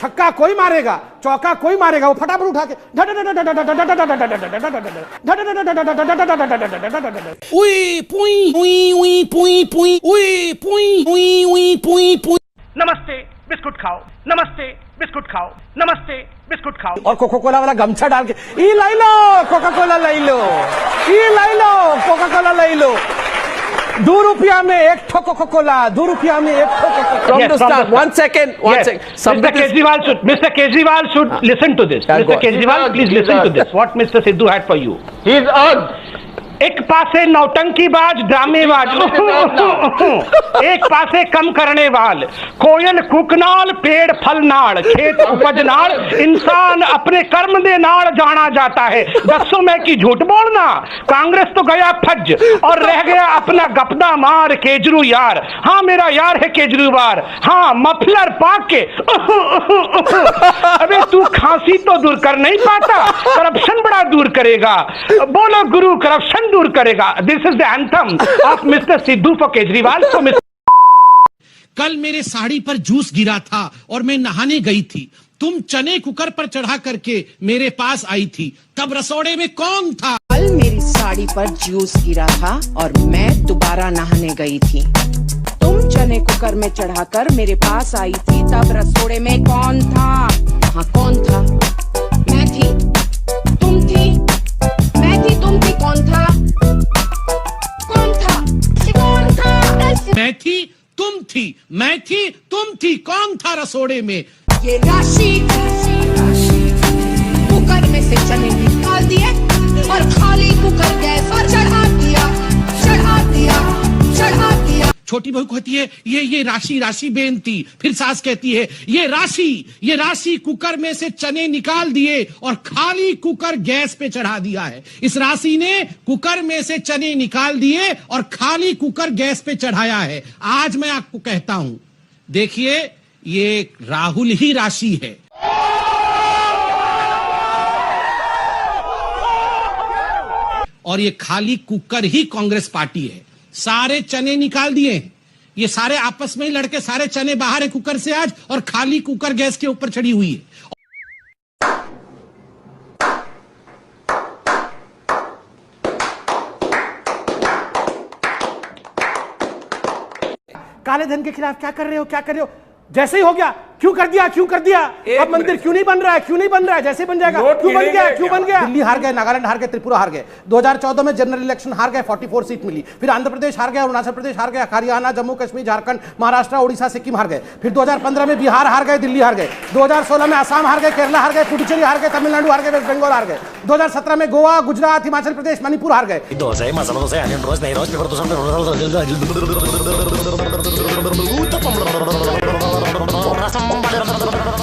छक्का कोई मारेगा, चौका कोई मारेगा, वो फटाफट उठा के नमस्ते बिस्कुट खाओ, नमस्ते बिस्कुट खाओ, नमस्ते बिस्कुट खाओ, और कोका कोला वाला गमछा डाल के ई लाई लो कोका कोला लाई लो, ई लाई लो कोका कोला लाई लो, 2 रुपया में एक ठो कोका कोला, 2 रुपया में एक ठो Coca Cola. From the start, one second. Mr. Kejriwal should listen to this. Mr. Kejriwal, please listen to this. What Mr. Sidhu had for you. He is earned. एक पासे नौटंकीबाज ड्रामेबाज, एक पासे कम करने वाल, कोयल कुकनाल पेड़ फलनाड़ खेत उपजनाड़, इंसान अपने कर्म दे नाड़ जाना जाता है। 10 में की झूठ बोलना, कांग्रेस तो गया फज और रह गया अपना गपदा मार केजरू यार। हाँ मेरा यार है केजरीवाल, हाँ मफलर पाक के अबे तू खांसी तो दूर कर नहीं पाता, करप्शन बड़ा दूर करेगा। बोलो गुरु करप्शन दूर करेगा। This is the anthem of mister Sidhu for Kejriwal. कल मेरे साड़ी पर जूस गिरा था और मैं नहाने गई थी, तुम चने कुकर पर चढ़ा करके मेरे पास आई थी, तब रसोड़े में कौन था? कल मेरी साड़ी पर जूस गिरा था और मैं दोबारा नहाने गई थी, तुम चने कुकर में चढ़ाकर मेरे पास आई थी, तब रसोड़े में कौन था? वहाँ कौन था? मैं थी, तुम थी, मैं थी, तुम थी, कौन था? कौन था? कौन था? मैं थी, तुम थी, मैं थी, तुम थी, कौन था रसोड़े में? ये राशि कुकर में से चने निकाल दिए और खाली कुकर गैस पर चढ़ा दिया, चढ़ा दिया, चढ़ा दिया। छोटी बहू कहती है ये राशि राशि बेनती, फिर सास कहती है ये राशि कुकर में से चने निकाल दिए और खाली कुकर गैस पे चढ़ा दिया है। इस राशि ने कुकर में से चने निकाल दिए और खाली कुकर गैस पे चढ़ाया है। आज मैं आपको कहता हूं, देखिए ये राहुल ही राशि है। और ये खाली कुकर ही कांग्रेस पार्टी है। सारे चने निकाल दिए हैं, ये सारे आपस में ही लड़के, सारे चने बाहर है कुकर से आज, और खाली कुकर गैस के ऊपर चढ़ी हुई है। काले धन के खिलाफ क्या कर रहे हो, क्या कर रहे हो? जैसे ही हो गया, क्यों कर दिया, क्यों कर दिया? अब मंदिर क्यों नहीं बन रहा है, क्यों नहीं बन रहा है? जैसे बन जाएगा, क्यों बन गया, क्यों बन गया? दिल्ली हार गए, नागालैंड हार गए, त्रिपुरा हार गए, 2014 में जनरल इलेक्शन हार गए, 44 सीट मिली, फिर आंध्र प्रदेश हार गया, अरुणाचल प्रदेश हार गया, हरियाणा, जम्मू कश्मीर, झारखंड, महाराष्ट्र, उड़ीसा, सिक्किम हार गए, फिर 2015 में बिहार हार गए, दिल्ली हार गए, 2016 में असम हार गए, केरला हार गए, पुडुचेरी हार गए, तमिलनाडु हार गए, वेस्ट बंगाल हार गए, 2017 में गोवा, गुजरात, हिमाचल प्रदेश, मणिपुर हार गए।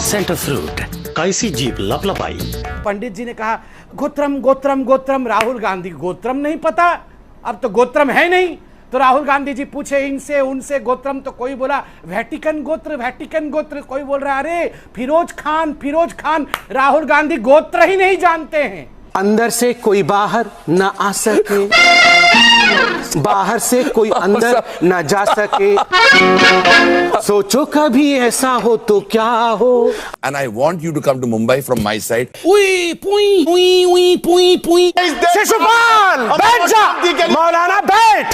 सेंटर फ्रूट कैसी जीप लपलपाई। पंडित जी ने कहा गोत्रम गोत्रम गोत्रम, राहुल गांधी गोत्रम नहीं पता, अब तो गोत्रम है नहीं। तो राहुल गांधी जी पूछे इनसे उनसे, गोत्रम तो कोई बोला वेटिकन गोत्र, वेटिकन गोत्र, कोई बोल रहा अरे फिरोज खान। राहुल गांधी गोत्र ही नहीं जानते हैं। अंदर से कोई बाहर न आ सके, बाहर से कोई अंदर न जा सके, सोचो कभी ऐसा हो तो क्या हो। And I want you to come to Mumbai from my side. Shishupal बैठ जा, मौलाना बैठ,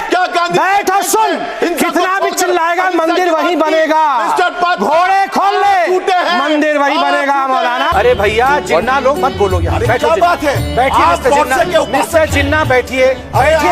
बैठ और सुन, कितना भी चिल्लाएगा मंदिर वही बनेगा, घोड़े खोल ले, मंदिर वही बनेगा मौलाना। अरे भैया जिन्ना लोग मत बोलो यार, बैठो, बात है, बैठिए मिस्टर जिन्ना, बैठिए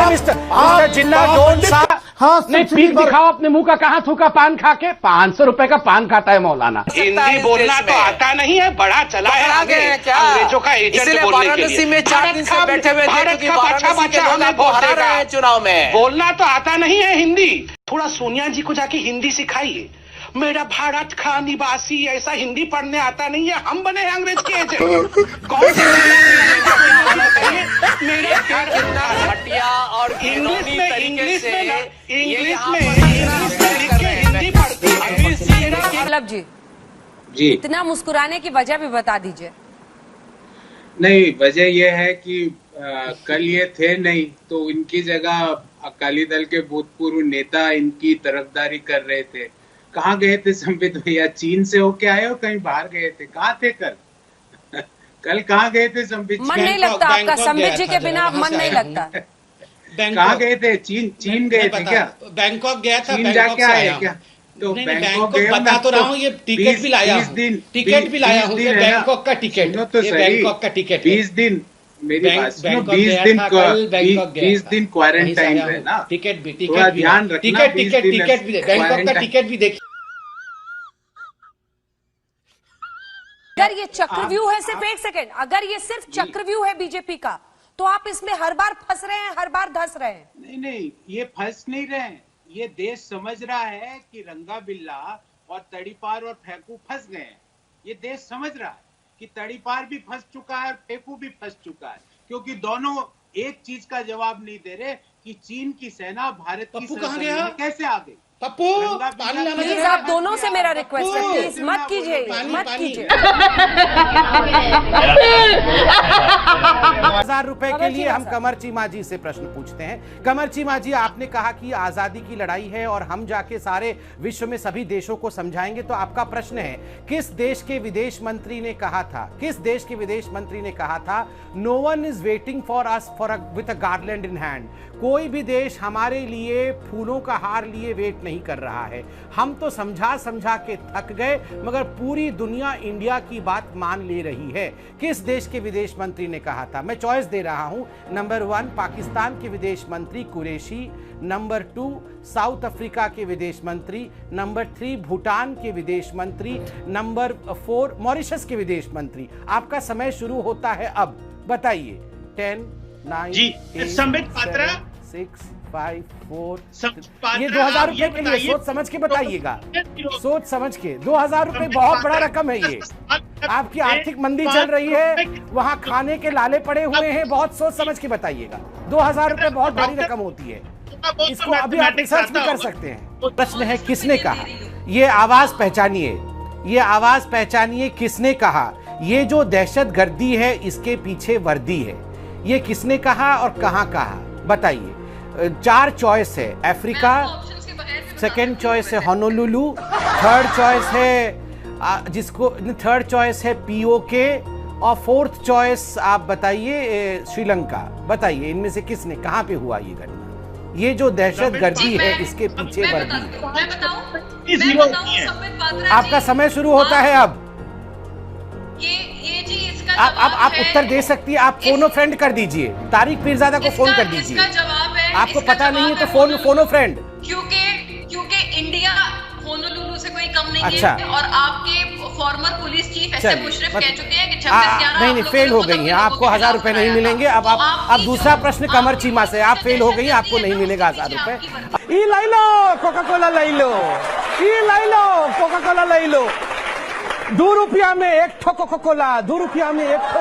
मिस्टर जिन्ना, डोंट सा। हाँ नहीं, पीठ दिखाओ अपने मुंह का, कहाँ थूका पान खा के? 500 रुपए का पान खाता है मौलाना। हिंदी बोलना तो आता नहीं है, बड़ा चला है आगे अंग्रेजों का एजेंट बोलने के लिए। में 4 दिन से बैठे हुए थे क्योंकि वाराणसी के लोग आपको हरा रहे हैं चुनाव में। बोलना तो आता नहीं है हिंदी। थोड़ा सोनिया जी को जाके हिंदी सिखाइए। मेरा भारत का निवासी, ऐसा हिंदी पढ़ने आता नहीं है, हम बने हैं अंग्रेज के एजेंट। कौन से मेरे हटिया और इंग्लिश में हिंदी पढ़ती है। मतलब जी इतना मुस्कुराने की वजह भी बता दीजिए। नहीं, वजह यह है कि कल ये थे नहीं, तो इनकी जगह अकाली दल के भूतपूर्व नेता इनकी तरफदारी कर रहे थे, कहाँ गए थे संबित भैया? चीन से होके आए हो, कहीं बाहर गए थे? कहाँ थे कल? कल कहाँ गए थे संबित? मन नहीं लगता आपका संबित जी के बिना मन नहीं लगता। कहाँ गए थे? चीन गए थे क्या? बैंकॉक गया था, चीन जाके आए क्या? तो बैंकॉक गए, बता तो रहा हूँ, ये टिकट भी लाया हूँ, टिकट भी लाया हूँ, बैंकॉक का टिकट, तो ये बैंकॉक का टिकट 20 दिन, मेरी बात सुनो, 20 दिन क्वारंटाइन है ना, टिकट भी थोड़ा ध्यान रखना, टिकट भी बैंकॉक का टिकट भी देखिए। अगर ये चक्रव्यूह है, सिर्फ एक सेकंड, अगर ये सिर्फ चक्रव्यूह है बीजेपी का, तो आप इसमें हर बार फंस रहे हैं, हर बार धंस रहे हैं। नहीं, ये फंस नहीं रहे हैं। ये देश समझ रहा है कि रंगा बिल्ला और तड़ीपार और फेंकू फंस गए हैं। ये देश समझ रहा है कि तड़ीपार भी फंस चुका है और फेंकू भी फंस चुका है, क्योंकि दोनों एक चीज का जवाब नहीं दे रहे कि चीन की सेना भारत की सरजमीं में कैसे आ गई। पप्पू, पानी लाना प्लीज आप दोनों से मेरा रिक्वेस्ट है, प्लीज मत कीजिए, मत कीजिए। 1000 रुपए के लिए हम कमर चीमा जी से प्रश्न पूछते हैं। कमर चीमा जी, आपने कहा कि आजादी की लड़ाई है और हम जाके सारे विश्व में सभी देशों को समझाएंगे, तो आपका प्रश्न है, किस देश के विदेश मंत्री ने कहा था, किस देश के विदेश मंत्री ने कहा था, no one is waiting for us with a garland in hand? कोई भी देश हमारे लिए फूलों का हार लिए वेट नहीं कर रहा है। हम तो समझा समझा के थक गए, मगर पूरी दुनिया इंडिया की बात मान ले रही है। किस देश के विदेश मंत्री ने कहा था? मैं चॉइस दे रहा हूं। नंबर 1 पाकिस्तान के विदेश मंत्री कुरैशी, नंबर 2 साउथ अफ्रीका के विदेश मंत्री, नंबर 3 भूटान के विदेश मंत्री, नंबर 4 मॉरिशस के विदेश मंत्री। आपका समय शुरू होता है अब, बताइए। 10 9 जी, 8 संबित पात्रा 6 5 4 पात्रा, ये 2000 आप ये रुपए के लिए बताइए, सोच समझ के बताइएगा, सोच समझ के। 2000 रुपए बहुत बड़ा रकम है ये। आपकी आर्थिक मंदी चल रही है, वहाँ खाने के लाले पड़े हुए हैं, बहुत सोच समझ के बताइएगा। 2000 रुपए बहुत बड़ी रकम होती है, इसको अभी आप रिसर्च भी कर सकते हैं। प्रश्न है, किसने कहा? ये आवाज पहचानिए, ये आवाज पहचानिए, किसने कहा? ये जो दहशतगर्दी है, इसके पीछे वर्दी है। ये किसने कहा और कहां कहा? बताइए। 4 चॉइस है, अफ्रीका, सेकंड चॉइस है होनोलुलु, थर्ड चॉइस है थर्ड चॉइस है पीओके, और फोर्थ चॉइस आप बताइए श्रीलंका। बताइए, इनमें से किसने, कहां पे हुआ ये घटना? ये जो दहशतगर्दी है, इसके पीछे वर्दी है। आपका समय शुरू होता है अब। आप उत्तर दे सकती है। आप फोनो फ्रेंड कर दीजिए, तारिक पीरजादा को फोन कर दीजिए। आपको पता नहीं है तो फोनो फ्रेंड, क्योंकि इंडिया होनोलुलु से कोई कम नहीं अच्छा है, और आपके फॉर्मर पुलिस चीफ ऐसे मुशर्रफ कह चुके हैं कि नहीं, फेल हो गई हैं, आपको 1000 रुपए नहीं मिलेंगे। अब दूसरा प्रश्न कमर चीमा से, आप फेल हो गई, आपको नहीं मिलेगा 1000 रुपए। ई लाई लो कोका कोला, लाई लो, ई लाई लो कोका कोला, लाई लो। 2 रुपया में एक ठो कोका कोला, 2 रुपया में एक ठो।